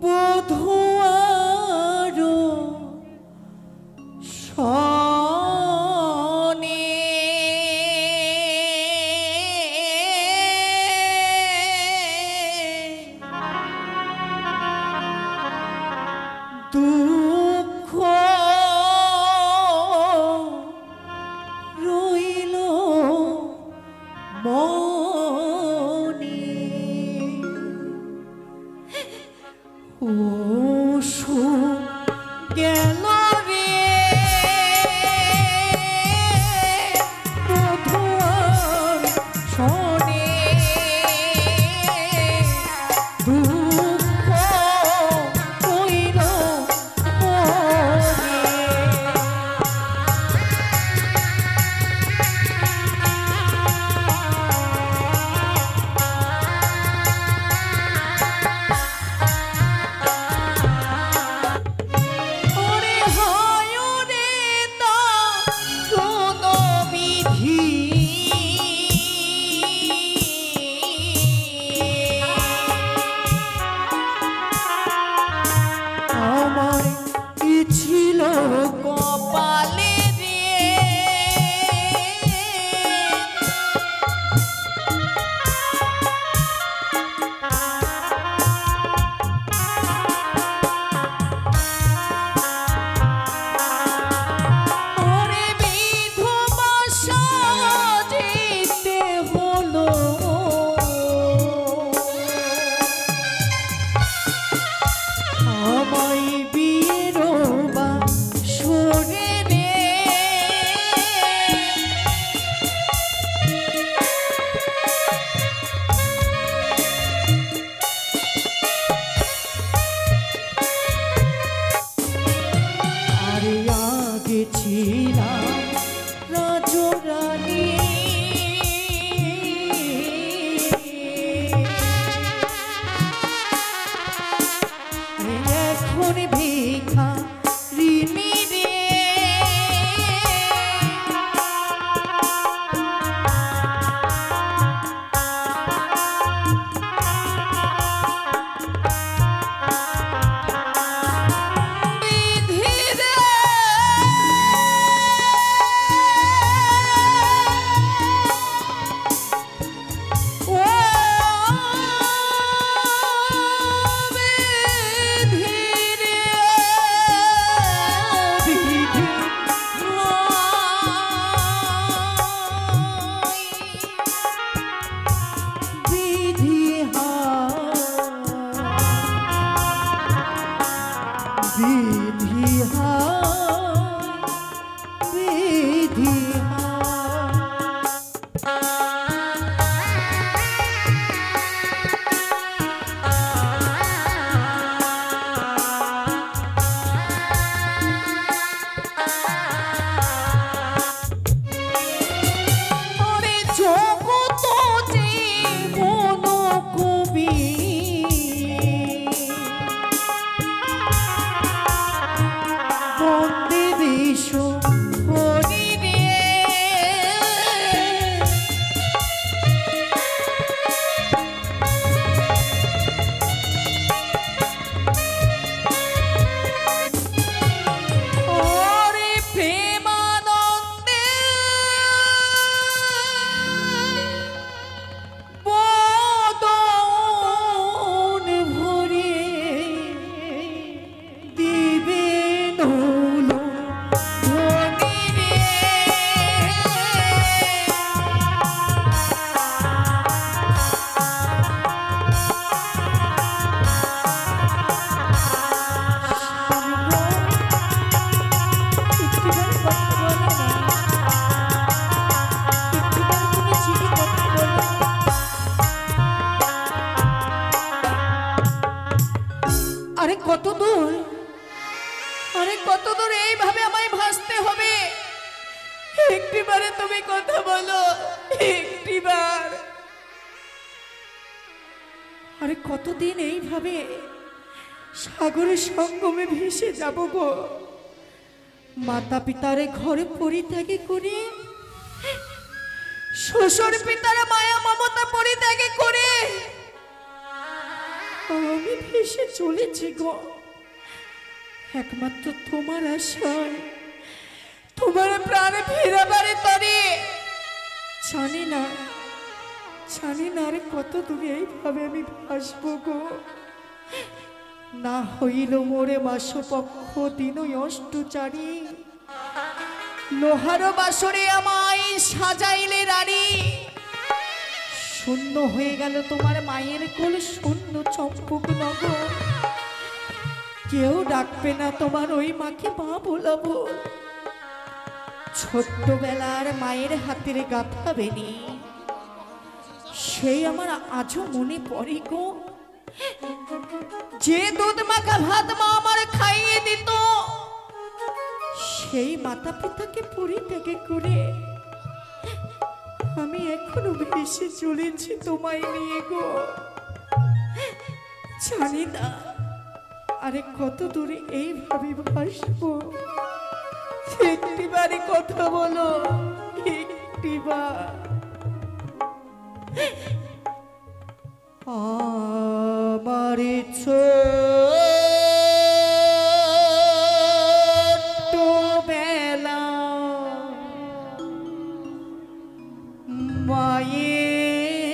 বধুয়ারো দুঃখ রইল মনে ও গেল রে বধুয়ার শোনে আরে কতদিন এইভাবে সাগরের সঙ্গমে ভেসে যাব গো। মাতা পিতারে ঘরে পরিত্যাগে করে, শ্বশুর পিতারা মায়া মমতা পরিত্যাগে করে আমি ভেসে চলেছি গো একমাত্র তোমার আশায়, তোমার প্রাণে ফেরাবারে তরে। জানি না আরে কত দূরে এইভাবে আমি ভাসবো গো। না হইল মোরে মাসপক্ষ দিনই অষ্টচারী, লোহার বাসরে আমায় সাজাইলে রানী। শূন্য হয়ে গেল তোমার মায়ের কোল, শূন্য চম্পক নগর। কেউ ডাকবে না তোমার ওই মাকে মা বলাবো। ছোট্টবেলার মায়ের হাতের গাঁথা বেনি সেই আমার আজও মনে পড়ে গো। যে দুধ মাখা ভাত মা আমার খাইয়ে দিত, সেই মাতা পিতাকে পরিত্যাগ করে আমি এখনো ভেসে চলেছি তোমায় নিয়ে গো। জানি না আরে কত দূরে এইভাবে ভাসবো। একটিবারে কথা বলো, একটিবার। আমার ছোটবেলা মায়ের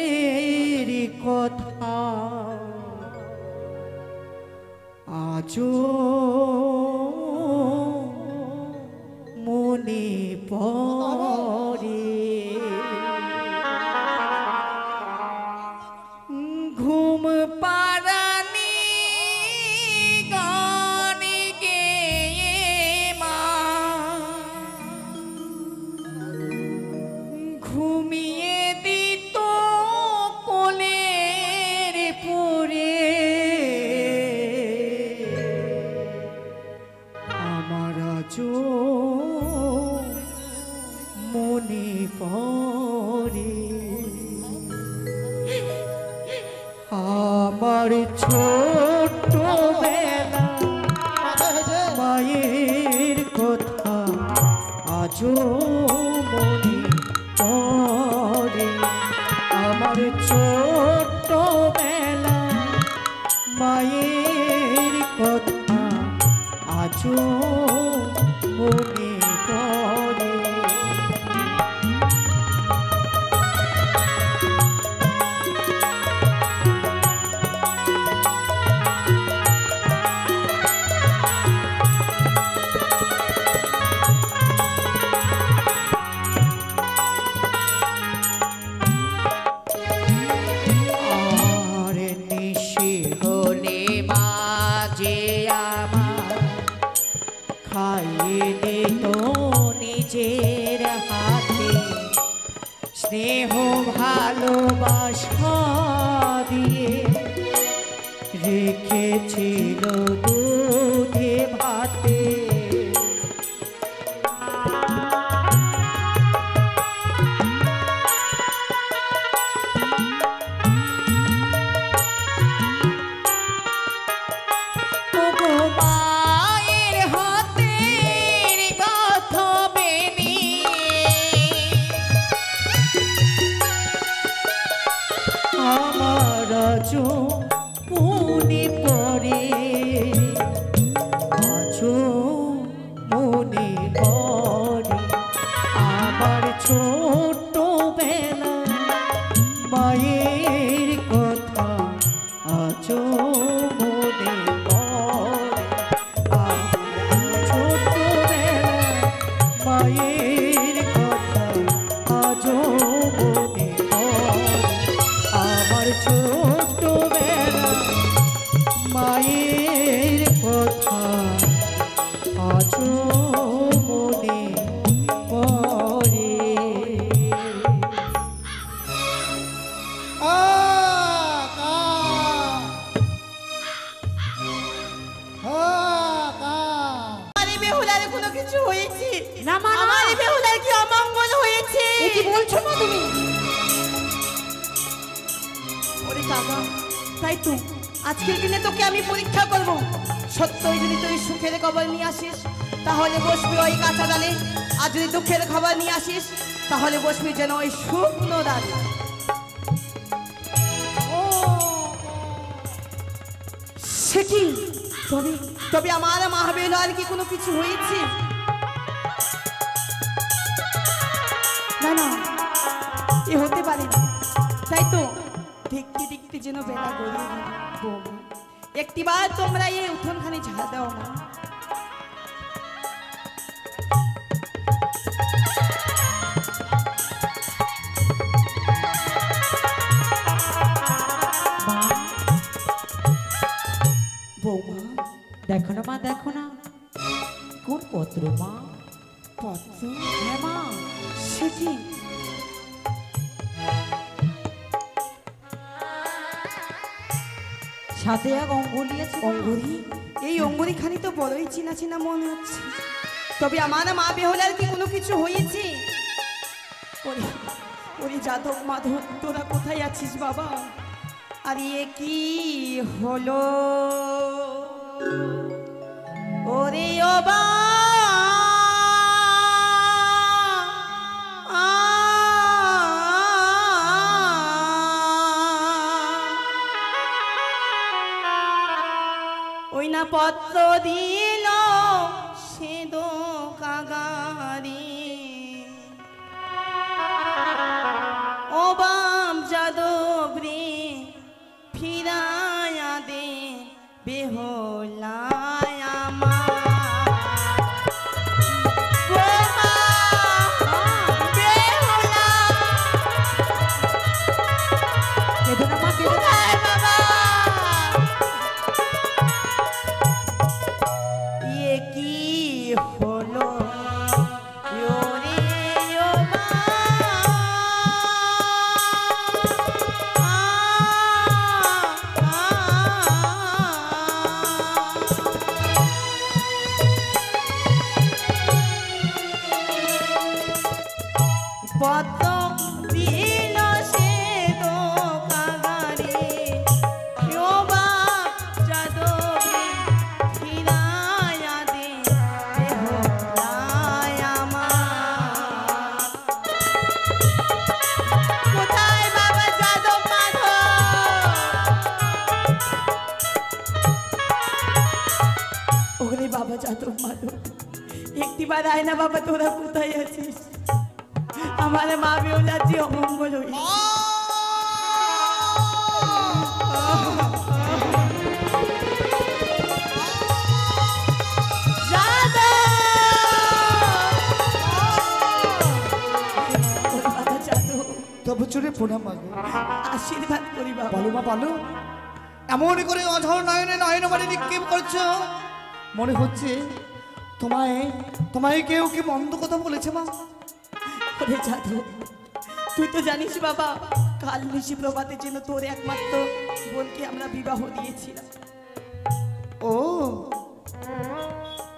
কথা আজও মনে পড়ে। ঘুম পাড়ানি গান গেয়ে মা ঘুমিয়ে দিত কোলের পরে। আমার আজও মনে পড়ে। আমার ছোটবেলা মায়ের কথা আজও মনে পড়ে। আমার ছোটবেলা মায়ের কথা আজও মনে পড়ে। খাইয়ে দিত নিজের হাতে, স্নেহ ভালোবাসা দিয়ে রেখেছিল দুধে ভাতে। আমার আজও মনে পড়ে, আজও মনে পড়ে। আমার ছোটবেলা মায়ের কথা আজও মনে পড়ে। আমার ছোটবেলা মায়ের কথা আজও মনে পড়ে। আমার ছোটবেলা মায়ের কথা আজও মনে পড়ে। বেহুলার কোনো কিছু হয়েছে না? আমার বেহুলার কি অমঙ্গল হয়েছে? কি বলছো না তুমি? তাই তো আজকের দিনে তোকে আমি পরীক্ষা করব। সত্যই যদি তুই সুখের খবর নিয়ে আসিস তাহলে বসবি ওই কাঁচা ডালে, আর যদি দুঃখের খবর নিয়ে আসিস তাহলে বসবি যেন ওই শুকনো ডালে। সে কি? তবে তবে আমার মা বেহুলার কি কোনো কিছু হয়েছে? না না, এ হতে পারে না। তাই তো দেখতে দেখতে যেন বেলা গড়িয়ে গেল। বৌমা, একটিবার তোমরা এই উঠোনখানে ঝাড় দাও না। বৌমা, দেখো না মা, দেখো না কোন পত্র মা? পত্র? হ্যাঁ মা। সে কি? সাথে এক অঙ্গুলি আছে। অঙ্গুরি? এই অঙ্গুরিখানি তো বড়ই চিনা চিনা মনে হচ্ছে। তবে আমার মা বেহুলার কি কোনো কিছু হয়েছে? ওরে ওরে যাদব মাধব, তোরা কোথায় আছিস বাবা? আর এ কি হলো ওরে ও বা ওই না পত্র দিল সে দো কাগারি ও বাম যাদব রে ফিরায়া দে বেহুলায় আমার। বৌমা, বেহুলা কেঁদো না মা, কেঁদো না। কোথায় বাবা? এ কি হলো ওরে ও মা? পদ্ম দিল সে তো কাগারে ও বাপ যাদবে ফিরায়া দে বেহুলায় আমার। কোথায় বাবা যাদব মাধব? ওরে বাবা যাদব মাধব, একটিবার আয় না বাবা, তোরা কোথায় আছিস? আমার মা বেহুলার যে অমঙ্গল হইল। তবু চুরে প্রণাম মাগো। আশীর্বাদ করি বাবা। বলো মা বলো, এমন করে অঝর নয়নে নয়ন মানে নিক্ষেপ করছো, মনে হচ্ছে তোমায় তোমায় কেউ কি মন্দ কথা বলেছে মা? ওরে যাদব, তুই তো জানিস বাবা, কাল নিশি প্রভাতের জন্য তোর একমাত্র বোনকে আমরা বিবাহ দিয়েছিলাম। ও,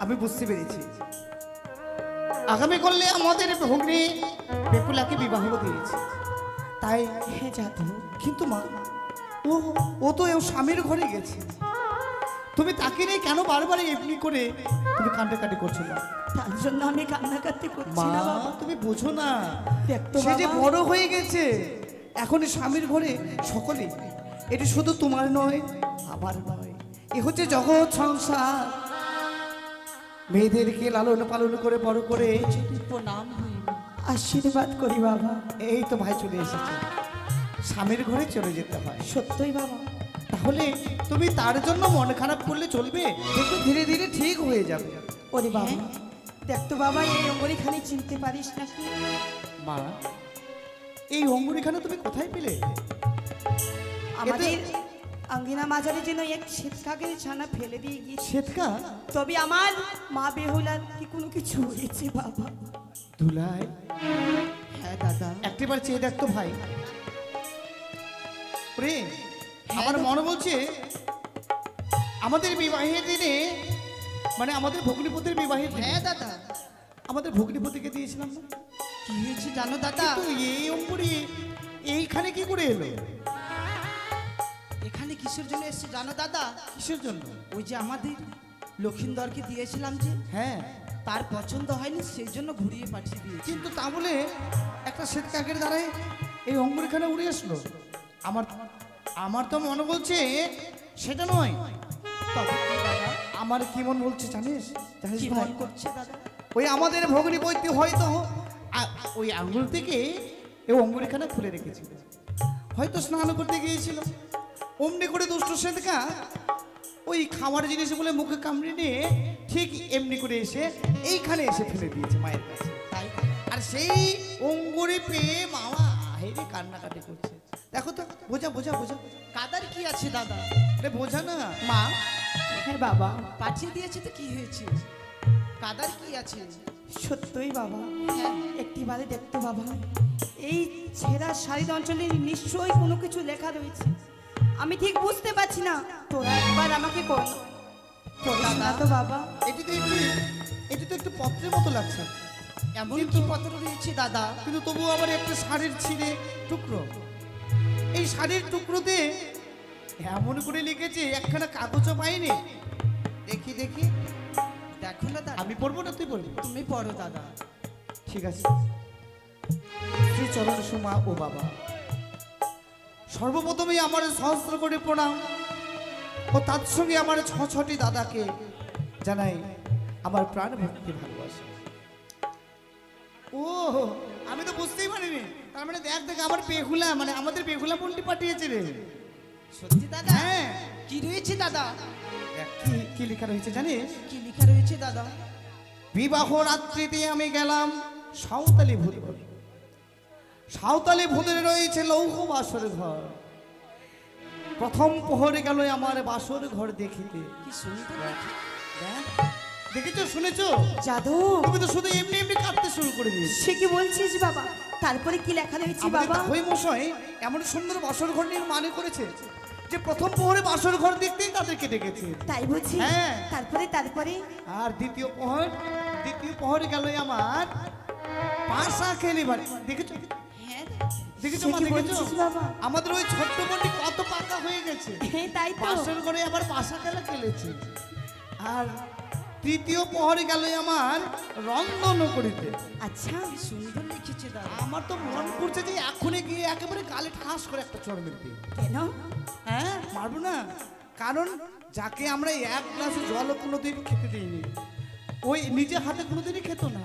আমি বুঝতে পেরেছি। আগামী করলে আমাদের ভগ্নী বেকুলাকে বিবাহ দিয়েছে, তাই হ্যাঁ যাদব। কিন্তু মা, ও ও তো ও স্বামীর ঘরে গেছে, তুমি তাকে নিয়ে কেন বারবার এমনি করে তুমি কান্নাকাটি করছো না? তার জন্য আমি কান্নাকাটি করছি মা, না বাবা। তুমি বোঝো না, দেখ তো সে যে বাবা। বড় হয়ে গেছে, এখন স্বামীর ঘরে সকলে, এটি শুধু তোমার নয় আমার নয়, এ হচ্ছে জগৎ সংসার। মেয়েদেরকে লালন পালন করে বড় করে প্রণাম। আশীর্বাদ করি বাবা। এই তো ভাই চলে এসেছে, স্বামীর ঘরে চলে যেতে হয়। সত্যই বাবা। তাহলে তুমি তার জন্য মন খারাপ করলে চলবে? দেখো ধীরে ধীরে ঠিক হয়ে যাবে। ওরে বাবা, দেখ তো বাবা, এই অঙ্গরিখানি চিনতে পারিস নাকি? মা, এই অঙ্গুরিখানে তুমি কোথায় পেলে? আমাদের আঙ্গিনা মাঝারে যেন এক শ্বেতকাকের ছানা ফেলে দিয়ে গিয়েছে। শ্বেতকা? তবে আমার মা বেহুলার কি কোনো কিছু হয়েছে বাবা? ধুলাই, হ্যাঁ দাদা। একটিবার চেয়ে দেখতো ভাই। ওরে, আমার মনে বলছে আমাদের বিবাহের দিনে, মানে আমাদের ভগ্নিপতির বিবাহের দিনে, হ্যাঁ দাদা। আমাদের ভগ্নিপতিকে দিয়েছিলাম না? কি হয়েছে জানো দাদা? কিন্তু এই অঙ্গুরি এইখানে কি করে এলো? এখানে কিসের জন্য এসেছে জানো দাদা? কিসের জন্য? ওই যে আমাদের লক্ষিন্দরকে দিয়েছিলাম যে, হ্যাঁ, তার পছন্দ হয়নি, সেই জন্য ঘুরিয়ে পাঠিয়ে দিয়েছি। কিন্তু তা বলে একটা শ্বেত কাকের দ্বারাই এই অঙ্গুরিখানে উড়ে আসলো। আমার আমার তো মনে বলছে সেটা নয়, আমার কি মন বলছে জানিস জানিস কি ভাই? মন করছে দাদা? ওই আমাদের ভগ্নী বৈদ্য হয়তো ওই আঙ্গুল থেকে এই অঙ্গুলিখানা খুলে রেখেছিল, হয়তো স্নান করতে গিয়েছিল, অমনি করে দুষ্ট সেদিকা ওই খাওয়ার জিনিস বলে মুখে কামড়ে নিয়ে ঠিক এমনি করে এসে এইখানে এসে ফেলে দিয়েছে মায়ের কাছে। তাই আর সেই অঙ্গুরি পেয়ে মামা হেরে কান্নাকাটি করছে। দেখো তো, বোঝা বোঝা বোঝা, কাদার কি আছে দাদা? আরে বোঝা না। মা হ্যাঁ বাবা, পাঠিয়ে দিয়েছে তো কি হয়েছে? কাদার কি আছে? সত্যই বাবা, হ্যাঁ। একটিবারে দেখতো বাবা, এই ছেঁড়া শাড়ির অঞ্চলে নিশ্চয়ই কোনো কিছু লেখা রয়েছে। আমি ঠিক বুঝতে পারছি না, তোরা একবার আমাকে কর না তো বাবা। এটি তো একটু পত্রের মতো লাগছে, এমন কি পত্র রয়েছে দাদা? কিন্তু তবুও আবার একটা শাড়ির ছিঁড়ে টুকরো। এই শাড়ির টুকরোতে এমন করে লিখেছে, একখানা কাগজও পাইনি। দেখি দেখি, দেখো না দাদা। আমি পড়বো না তুই বলবি? তুমি পড়ো দাদা। ঠিক আছে। শ্রী চরণ সুমা ও বাবা, সর্বপ্রথমেই আমার সহস্র করে প্রণাম ও তার সঙ্গে আমার ছটি দাদাকে জানাই আমার প্রাণ ভক্তি ভালোবাসা। ও আমি তো বুঝতেই পারিনি, তার মানে দেখ দেখ আমার বেহুলা, মানে আমাদের বেহুলা বোনটি পাঠিয়েছে রে। সত্যি দাদা? হ্যাঁ। কি রয়েছে দাদা? দেখ কি কি লেখা রয়েছে জানিস? কি লেখা রয়েছে দাদা? বিবাহ রাত্রিতে আমি গেলাম সাঁওতালি ভূত, সাঁওতালি ভূতের রয়েছে লৌহ বাসর ঘর। প্রথম প্রহরে গেল আমার বাসর ঘর দেখিতে। কি সুন্দর। দেখ, দেখেছো শুনেছো? জাদু, তুমি তো শুধু এমনি এমনি কাঁদতে শুরু করে দিয়েছো। সে কি বলছিস বাবা? তারপরে কি লেখা রয়েছে বাবা? ওই মশাই এমন সুন্দর বাসর ঘর নির্মাণ করেছে যে প্রথম প্রহরে বাসর ঘর দেখতেই তাদেরকে ডেকেছে। তাই বলছি? হ্যাঁ। তারপরে তারপরে আর দ্বিতীয় প্রহরে গেল আমার পাশা খেলিবার। দেখেছো হ্যাঁ দেখেছো সে মা, কি দেখেছো? বলছিস বাবা? আমাদের ওই ছোট্ট বোনটি কত পাকা হয়ে গেছে, হ্যাঁ তাই তো। বাসর ঘরে আবার পাশা খেলা খেলেছে। আর তৃতীয় প্রহরে গেল আমার রন্ধন করিতে। আচ্ছা, কি সুন্দর লিখেছে দাদা। আমার তো মন করছে যে এখনই গিয়ে একেবারে গালে ঠাস করে একটা চড় মেরতে। কেন? হ্যাঁ, মারবো না, কারণ যাকে আমরা এক গ্লাস জল কোনোদিন খেতে দিইনি, ওই নিজে হাতে কোনোদিনই খেত না।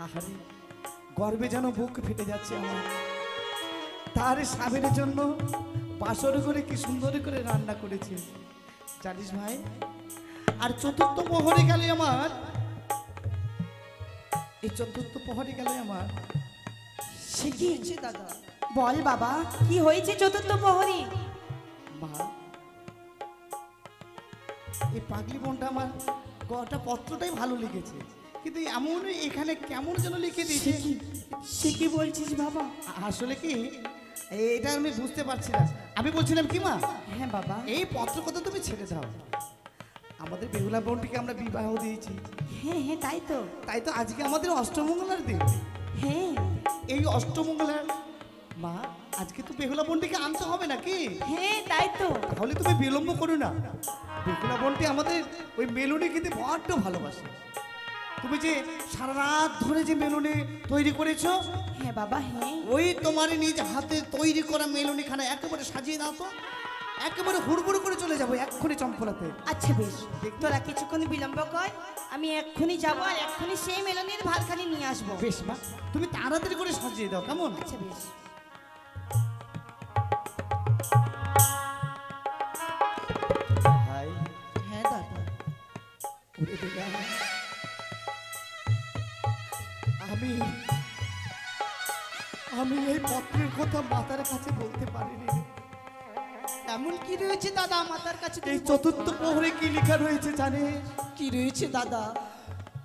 আহারে, গর্বে যেন বুক ফেটে যাচ্ছে আমার। তার স্বামীর জন্য বাসর করে কি সুন্দর করে রান্না করেছে জানিস ভাই। আর চতুর্থ প্রহরে গেলে আমার, এই চতুর্থ প্রহরে গেলে আমার, সে কি? হয়েছে দাদা? বল বাবা, কি হয়েছে চতুর্থ প্রহরী? মা, এই পাগলি বোনটা আমার গটা পত্রটাই ভালো লিখেছে, কিন্তু এমন এখানে কেমন যেন লিখে দিয়েছে। সে কি বলছিস বাবা? আসলে কি এটা আমি বুঝতে পারছি না। আমি বলছিলাম কি মা, হ্যাঁ বাবা। এই পত্র কথা তুমি ছেড়ে দাও। আমাদের বেহুলা বোনটিকে আমরা বিবাহ দিয়েছি, হ্যাঁ হ্যাঁ তাই তো। তাই তো আজকে আমাদের অষ্টমঙ্গলার দিন। হ্যাঁ এই অষ্টমঙ্গলার মা, আজকে তো বেহুলা বোনটিকে আনতে হবে নাকি? হ্যাঁ তাই তো। তাহলে তুমি বিলম্ব করো না। বেহুলা বোনটি আমাদের ওই মেলুনি কিন্তু বড্ড ভালোবাসে। তুমি যে সারা রাত ধরে যে মেলুনি তৈরি করেছো, হ্যাঁ বাবা হ্যাঁ। ওই তোমার নিজ হাতে তৈরি করা মেলুনি খানা একেবারে সাজিয়ে দাও তো, একেবারে হুড়বুড় করে চলে যাবো এক্ষুনি চম্পলাতে। আচ্ছা বেশ, তোরা কিছুক্ষণ বিলম্ব কর, আমি এক্ষুনি যাবো আর এক্ষুনি সেই মেলনের ভাতখানি নিয়ে আসবো। বেশ মা, তুমি তাড়াতাড়ি করে সাজিয়ে দাও, কেমন? আচ্ছা বেশ। ভাই, হ্যাঁ দাদা। ওরে বেটা, আমি আমি এই পত্রের কথা মাতার কাছে বলতে পারিনি। এমন কি রয়েছে দাদা মাতার কাছে? এই চতুর্থ প্রহরে কি লেখা রয়েছে জানিস? কি রয়েছে দাদা?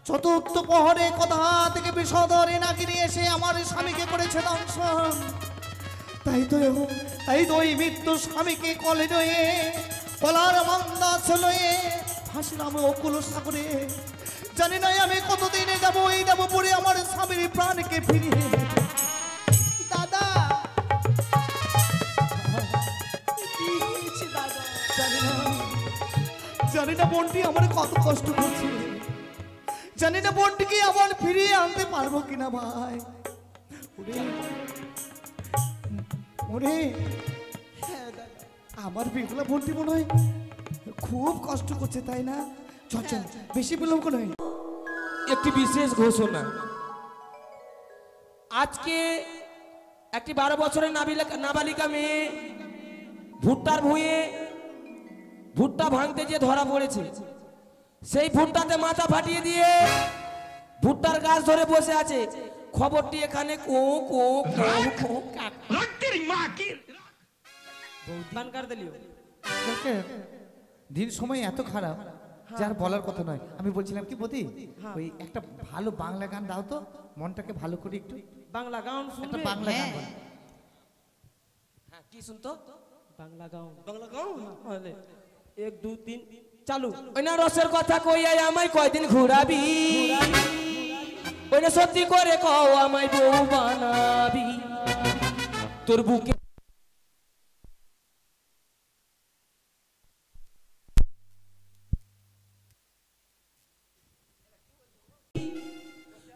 চতুর্থ প্রহরে কোথা থেকে বিষধরে নাগিনী এসে আমার স্বামীকে করেছে দংশন। তাই তো ওই মৃত্যু স্বামীকে কলে নয়ে কলার মন্দা ছলয়ে ভাসলাম অকুল সাগরে। জানি না আমি কতদিনে যাবো এই যাবো পরে আমার স্বামীর প্রাণকে ফিরিয়ে। দাদা কি হয়েছে দাদা? জানি না বোনটি আমার কত কষ্ট করছে, জানি না বোনটিকে আবার ফিরিয়ে আনতে পারবো কিনা ভাই। ওরে ওরে, হ্যাঁ দাদা। আমার বেগুলা বোনটি মনে হয় খুব কষ্ট করছে তাই না? চল চল, বেশি বিলম্ব নয়। একটি বিশেষ ঘোষণা। আজকে একটি 12 বছরের নাবালিকা মেয়ে ভুট্টার ভুঁয়ে ভুট্টা ভাঙতে যে ধরা পড়েছে, সেই ভুট্টাতে মাথা ফাটিয়ে দিয়ে ভুট্টার গাছ ধরে বসে আছে। খবরটি এখানে কো কো কো কো বানকার দিলিও। দিন সময় এত খারাপ যার বলার কথা নয়। আমি বলছিলাম কি বৌদি, ওই একটা ভালো বাংলা গান দাও তো, মনটাকে ভালো করে একটু। বাংলা গান একটা শুনবে? বাংলা গান বল। হ্যাঁ, কি শুনতো? বাংলা গান। বাংলা গান হলে 1 2 3 চালু। ওই না রসের কথা কই আই আমায় কয়দিন ঘুরাবি, ওই না সত্যি করে কও আমায় বউ বানাবি, তোর বুকে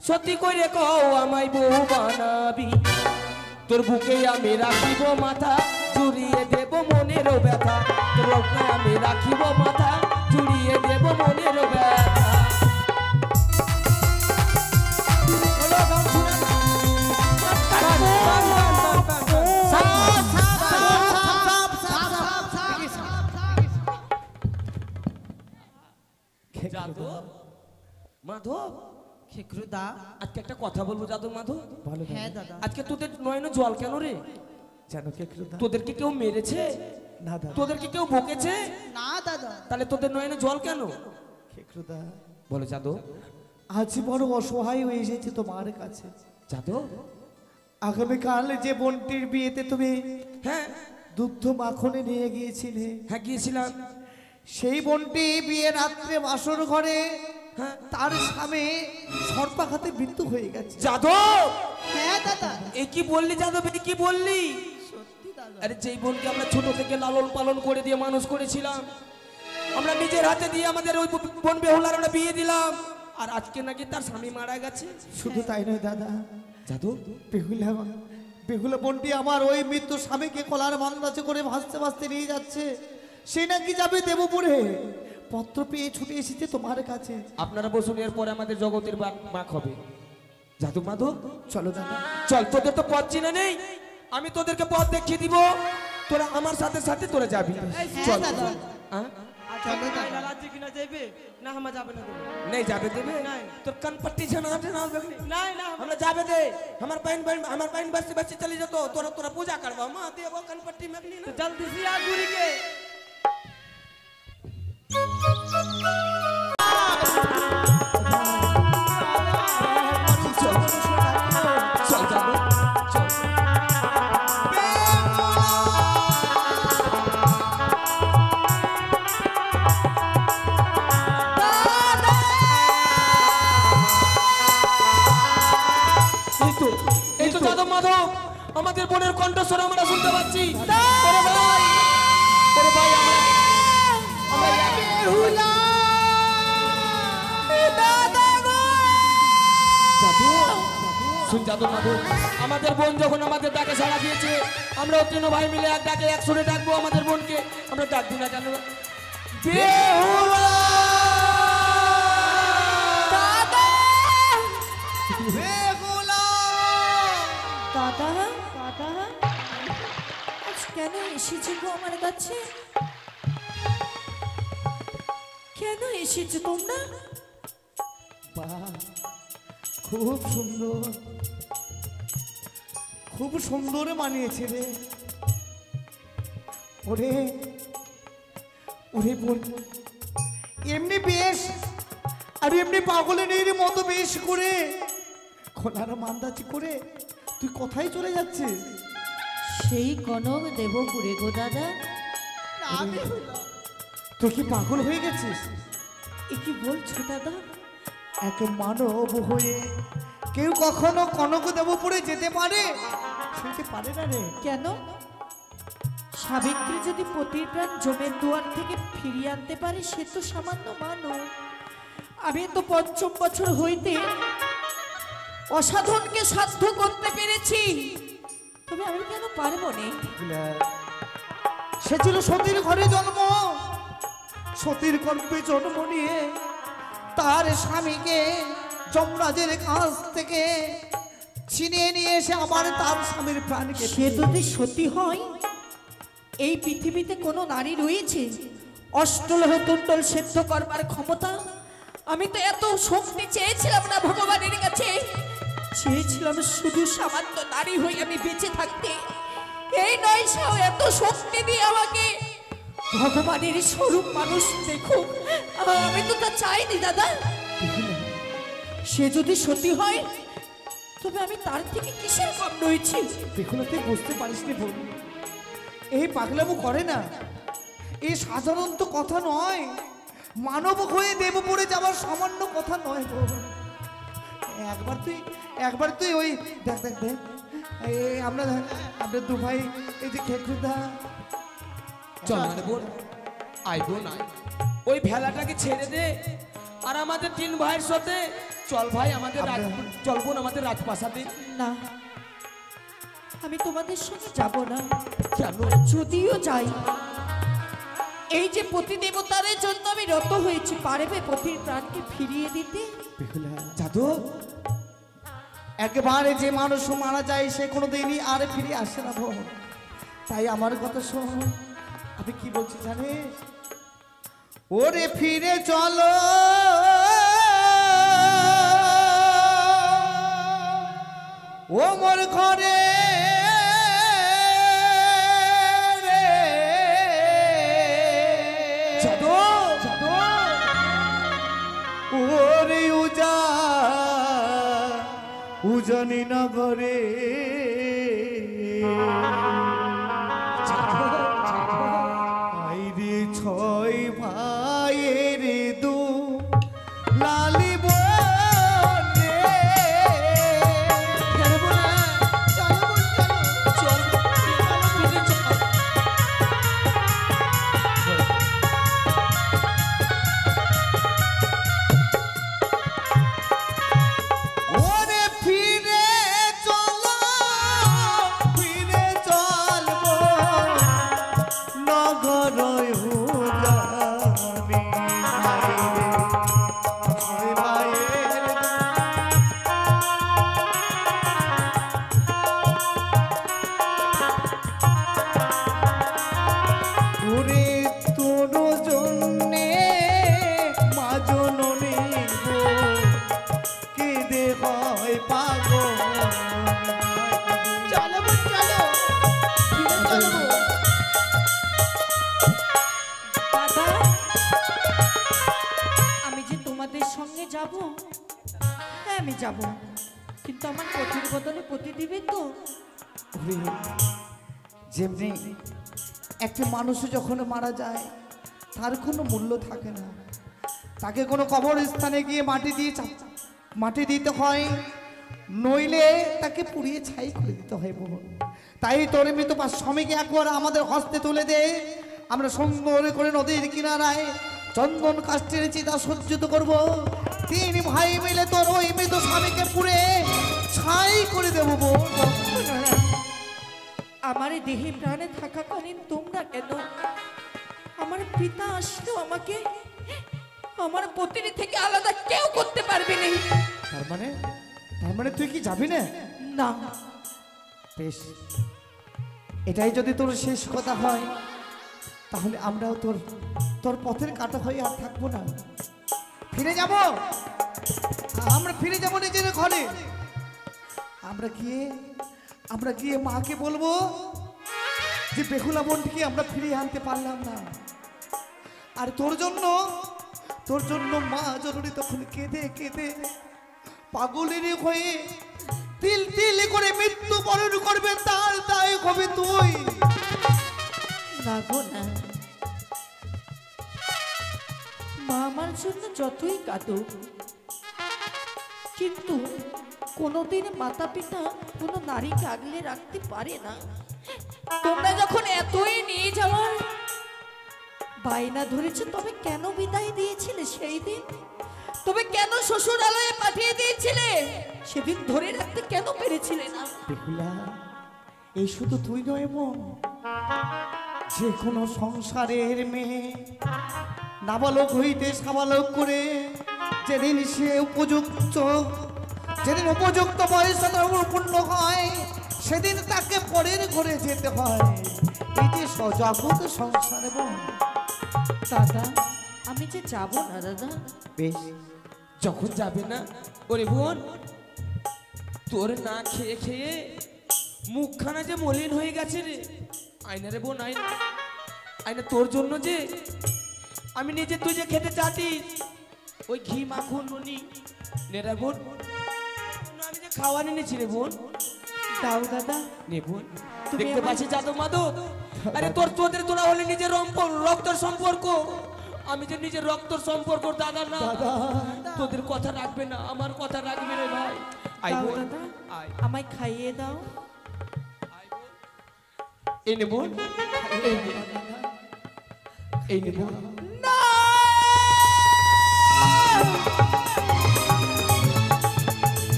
সত্যি করে কও আমায় বউ বানাবি, তোর বুকে আমি রাখিব মাথা, জুড়িয়ে দেব মনের ব্যথা, তোর বুকে আমি রাখিব মাথা, জুড়িয়ে দেব মনের ব্যথা। যাদব, মাধব, খেকরুদা। আজকে একটা কথা বলবো যাদব মাধব। ভালো হ্যাঁ দাদা। আজকে তোদের নয়নে জল কেন রে? জানো কে খেলো? তোদেরকে কেউ মেরেছে? না দাদা, তোদেরকে কেউ বকেছে? না দাদা। তাহলে তোদের নয়নে জল কেন? খেকরুদা, বলে যাদব। আজ বড় অসহায় হয়ে এসেছে তোমার কাছে। যাদব, আগামীকাল যে বোনটির বিয়েতে তুমি হ্যাঁ দুগ্ধ মাখনে নিয়ে গিয়েছিলে, হ্যাঁ গিয়েছিলাম। সেই বোনটি বিয়ে রাত্রে বাসর ঘরে হ্যাঁ তার স্বামী সর্পাঘাতে মৃত্যু হয়ে গেছে। যাদব, হ্যাঁ দাদা। এই কি বললি যাদব, এই কি বললি? সত্যি দাদা। আরে যেই বোনকে আমরা ছোট থেকে লালন পালন করে দিয়ে মানুষ করেছিলাম, আমরা নিজের হাতে দিয়ে আমাদের ওই বোন বেহুলার আমরা বিয়ে দিলাম, আর আজকে নাকি তার স্বামী মারা গেছে। শুধু তাই নয় দাদা, যাদব, বেহুলা বেহুলা বোনটি আমার ওই মৃত্যু স্বামীকে কলার মান্দাচে করে ভাসতে ভাসতে নিয়ে যাচ্ছে। সে নাকি যাবে দেবপুরে, পত্র পেয়ে ছুটে এসেছে তোমার কাছে। আপনারা বসুন, এরপরে আমাদের জগতের বাক হবে। যাদব মাধব, চলো দাদা। চল, তোদের তো পথ চিনে নেই, আমি তোদেরকে পথ দেখিয়ে দিব, তোরা আমার সাথে সাথে তোরা যাবি। চল দাদা। হ্যাঁ? চলো দাদা। नहीं जाबे दे तो कनपट्टी छना ना नहीं ना हमरा जाबे दे हमर पाइन बस बस चली जतो तोरा तोरा पूजा करबा मां देबो कनपट्टी मगली ना जल्दी से आ दूरी के चल जाबो चल যাদব মাধব আমাদের বোনের কণ্ঠস্বর আমরা শুনতে পাচ্ছি। ওরে ভাই আমরা বেহুলা দাদা গো যাদব শুন যাদব মাধব আমাদের বোন যখন আমাদের ডাকে সাড়া দিয়েছে আমরা তিন ভাই মিলে এক ডাকে এক সুরে ডাকবো আমাদের বোনকে। আমরা ডাক দিই না কেন বেহুলা দাদা দাদা আজ কেন এসেছো গো আমার কাছে? কেন এসেছো তোমরা? বাহ, খুব সুন্দর, খুব সুন্দর মানিয়েছে রে। ওরে ওরে বোন, এমনি বেশ আর এমনি পাগলের মতো বেশ করে খোলার মান্দাচি করে তুই কোথায় চলে যাচ্ছিস? সেই কনক দেবপুরে গো দাদা। তুই কি পাগল হয়ে গেছিস? এ কি বলছো দাদা? এক মানব হয়ে কেউ কখনো কনক দেবপুরে যেতে পারে? সেতে পারে না রে। কেন? সাবিত্রী যদি পতির প্রাণ জমের দুয়ার থেকে ফিরিয়ে আনতে পারে সে তো সামান্য মানব। আমি তো ৫ম বছর হইতে অসাধনকে সাধ্য করতে পেরেছি, তবে আমি কেন পারবো না? সে ছিল সতীর ঘরে জন্ম, সতীর গর্ভে জন্ম নিয়ে তার স্বামীকে যমরাজের কাছ থেকে ছিনিয়ে নিয়ে এসে আবার তার স্বামীর প্রাণকে সে যদি সত্যি হয়, এই পৃথিবীতে কোনো নারী রয়েছে অষ্টলহ তুণ্ডল সেদ্ধ করবার ক্ষমতা? আমি তো এত শক্তি চেয়েছিলাম না ভগবানের কাছে, চেয়েছিলাম শুধু সামান্য নারী হয়ে আমি বেঁচে থাকতে। এই নয় সাও এত শক্তি দিয়ে আমাকে ভগবানের স্বরূপ মানুষ দেখুক, আমি তো তা চাইনি দাদা। সে যদি সত্যি হয় তবে আমি তার থেকে কিসের কম রয়েছি? দেখুন তুই বুঝতে পারিস নি বোন, এই পাগলামো করে না, এই সাধারণ তো কথা নয়, মানব হয়ে দেব পড়ে যাওয়ার সামান্য কথা নয় বোন। একবার তুই ওই দেখ দেখ দেখ এই আমরা দু ভাই এই যে খেকুদা চল মানে বোন, আয় বোন আয়, ওই ভেলাটাকে ছেড়ে দে আর আমাদের 3 ভাইয়ের সাথে চল ভাই, আমাদের চল বোন আমাদের রাজপ্রাসাদে। না, আমি তোমাদের সঙ্গে যাব না। কেন? যদিও যাই, এই যে পতি দেবতার জন্য আমি রত হয়েছি, পারবে পতির প্রাণকে ফিরিয়ে দিতে? জাদু, একবারে যে মানুষ মারা যায় সে কোনোদিনই আর ফিরে আসে না বোন। তাই আমার কথা শোন, আমি কি বলছি জানিস? ওরে ফিরে চলো ও মোর ঘরে জাদু, জাদু, ওরে উজানি নগরে আইরে 6 ভাইয়ের দু লালি বোন রে। ওরে ফিরে চলো, ফিরে চলবো নগর উজানি আইরে 6 ভাইয়ের ওরে তোর জন্যে মা জননী গো কেঁদে হয় পাগল। চলো বোন, চলো ফিরে চলবো। দাদা, আমি যে তোমাদের সঙ্গে যাব, হ্যাঁ আমি যাব, কিন্তু আমার পতির বদলে পতি দিবে তো? ওরে, যেমনি একটা মানুষ যখন মারা যায় তার কোনো মূল্য থাকে না, তাকে কোনো কবরস্থানে গিয়ে মাটি দিতে হয়, নইলে তাকে পুড়িয়ে ছাই করে দিতে হয় বোন। তাই তোর মৃত স্বামীকে একবার আমাদের হস্তে তুলে দে, আমরা সুন্দর করে নদীর কিনারায় চন্দন কাষ্ঠের চিতা সজ্জিত করব, 3 ভাই মিলে তোর ওই মৃত স্বামীকে পুড়ে ছাই করে দেবো বোন। আমার এই দেহে প্রাণে থাকাকালীন তোমরা কেন? আমার পিতা আসলো আমাকে আমার পতির থেকে আলাদা কেউ করতে পারবে না। তার মানে তুই কি যাবি না? না, বেশ, এটাই যদি তোর শেষ কথা হয় তাহলে আমরাও তোর পথের কাটা হয়ে আর থাকবো না, ফিরে যাব, আমরা ফিরে যাব নিজের ঘরে। আমরা গিয়ে মাকে বলবো যে বেহুলা বোনটিকে আমরা ফিরিয়ে আনতে পারলাম না, আর তোর জন্য মা জননী তখন কেঁদে কেঁদে পাগলের হয়ে তিল তিল করে মৃত্যু বরণ করবে, তার দায় হবে তুই। না গো না, মা আমার জন্য যতই কাঁদুক, কিন্তু কোনোদিন মাতা পিতা কোনো নারীকে আগলে রাখতে পারে না। তোমরা যখন এতই নিয়ে যাওয়ার বায়না ধরেছে, তবে কেন বিদায় দিয়েছিলে সেই দিন? তবে কেন শ্বশুরালয়ে পাঠিয়ে দিয়েছিলে? সেদিন ধরে রাখতে কেন পেরেছিলে না? বেহুলা, এই শুধু তুই নয় বোন, যে কোনো সংসারের মেয়ে নাবালক হইতে সাবালক করে যেদিন সে যেদিন উপযুক্ত বয়স পূর্ণ হয় সেদিন তাকে পরের ঘরে যেতে হয়। এই যে সজগত সংসারে বোন। দাদা আমি যে যাব না দাদা। বেশ, যখন যাবে না, ওরে বোন তোর না খেয়ে খেয়ে মুখখানা যে মলিন হয়ে গেছে রে। আয়না রে বোন, আয়না আয়না, তোর জন্য যে আমি নিজে তুই যে খেতে চাটিস ওই ঘি মাখন নুনি নেরা বোন, আমি যে খাওয়া এনেছি রে বোন। দাও দাদা। নে বোন, তুমি দেখতে আমার- পাচ্ছিস যাদব মাদক? আরে তোরা হলে নিজের রক্তের সম্পর্ক, আমি যে নিজের রক্তের সম্পর্ক দাদা না। তোদের কথা রাখবে না, আমার কথা রাখবে রে ভাই। আই দাও বোন, দাদা আয়। আমায় খাইয়ে দাও। এই নে বোন, এই নে, এই নে বোন।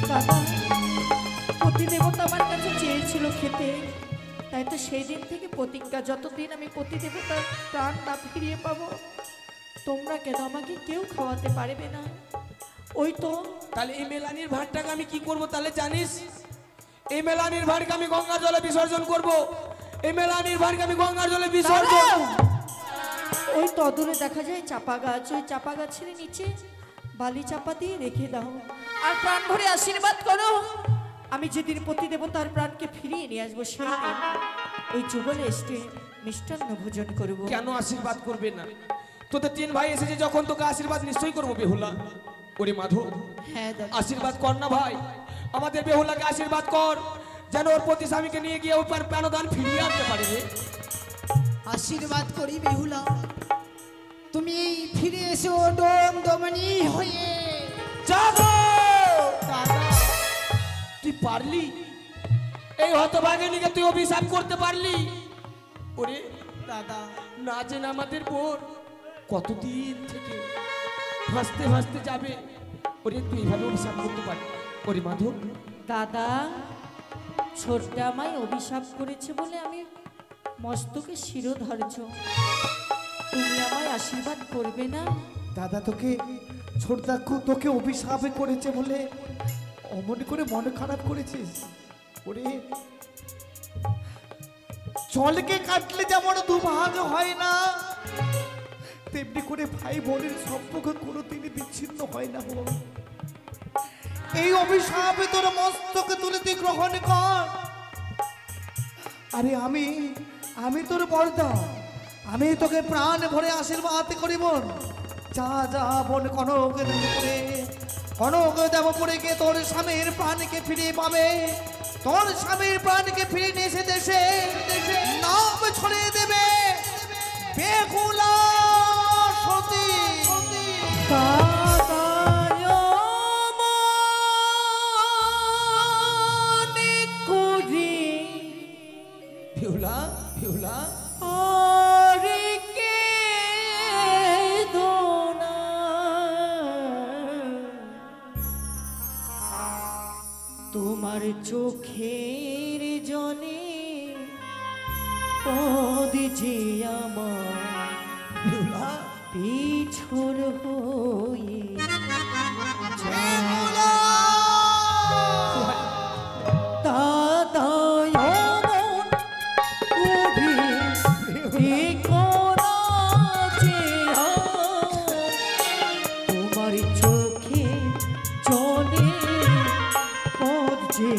দাদা পতি দেবতা আমার কাছে চেয়েছিল খেতে, তাই তো সেই দিন থেকে প্রতিজ্ঞা, যতদিন আমি পতি দেবতার প্রাণ না ফিরিয়ে পাবো তোমরা কেন আমাকে কেউ খাওয়াতে পারবে না। ওই তো তাহলে এই মেলানির ভাতটাকে আমি কি করব তাহলে জানিস? এই মেলানির ভাতকে আমি গঙ্গার জলে বিসর্জন করব। এই মেলানির ভাতকে আমি গঙ্গার জলে বিসর্জন। ওই তদূরে দেখা যায় চাপা গাছ, ওই চাপা গাছের নিচে বালি চাপা দিয়ে রেখে দাও আর প্রাণ ভরে আশীর্বাদ করো। আমি যেদিন পতি দেবতার প্রাণকে ফিরিয়ে নিয়ে আসবো সেই দিন ওই যুগলে এসে মিষ্টান্ন ভোজন করবো। কেন আশীর্বাদ করবে না? তোদের তিন ভাই এসেছে যখন, তোকে আশীর্বাদ নিশ্চয়ই করবো বেহুলা। ওরে মাধব, হ্যাঁ দাদা। আশীর্বাদ কর না ভাই, আমাদের বেহুলাকে আশীর্বাদ কর, যেন ওর প্রতি স্বামীকে নিয়ে গিয়ে ওর প্রাণদান ফিরিয়ে আনতে পারে রে। আশীর্বাদ করি বেহুলা, তুমি ফিরে এসো ডোম দমনি হয়ে। যাবো দাদা, তুই পারলি এই হতভাগিনীকে তুই অভিশাপ করতে পারলি? ওরে দাদা না জেনে আমাদের বোন কতদিন থেকে ভাসতে ভাসতে যাবে। ওরে তুই এইভাবে অভিশাপ করতে পারলি? ওরে মাধব, দাদা ছোট্ট আমায় অভিশাপ করেছে বলে আমি মস্তকে শিরোধার্য, তুমি আমায় আশীর্বাদ করবে না? দাদা তোকে অভিশাপে করেছে বলে অমন করে মনে খারাপ করেছিস? ওরে জলকে কাটলে যেমন দুভাগ হয় না, তেমনি করে ভাই বোনের সম্পর্ক কোনোদিনই বিচ্ছিন্ন হয় না। বোন, এই অভিশাপে তোর মস্তকে তুলে তুই গ্রহণ কর। আরে আমি তোর বর্দা, আমি তোকে প্রাণ ভরে আশীর্বাদ করি বোন। যা যা বোন, কনক দেবপুরে গিয়ে তোর স্বামীর প্রাণকে ফিরিয়ে পাবে। তোর স্বামীর প্রাণকে ফিরিয়ে নিয়ে এসে দেশে নাম ছড়িয়ে দেবে বেহুলা সতী। বেহুলা বেহুলা, তোমার চোখের জনে পদ যে আমার বেহুলা, পিছর হয়ে তোমার চোখে চলে পদ যে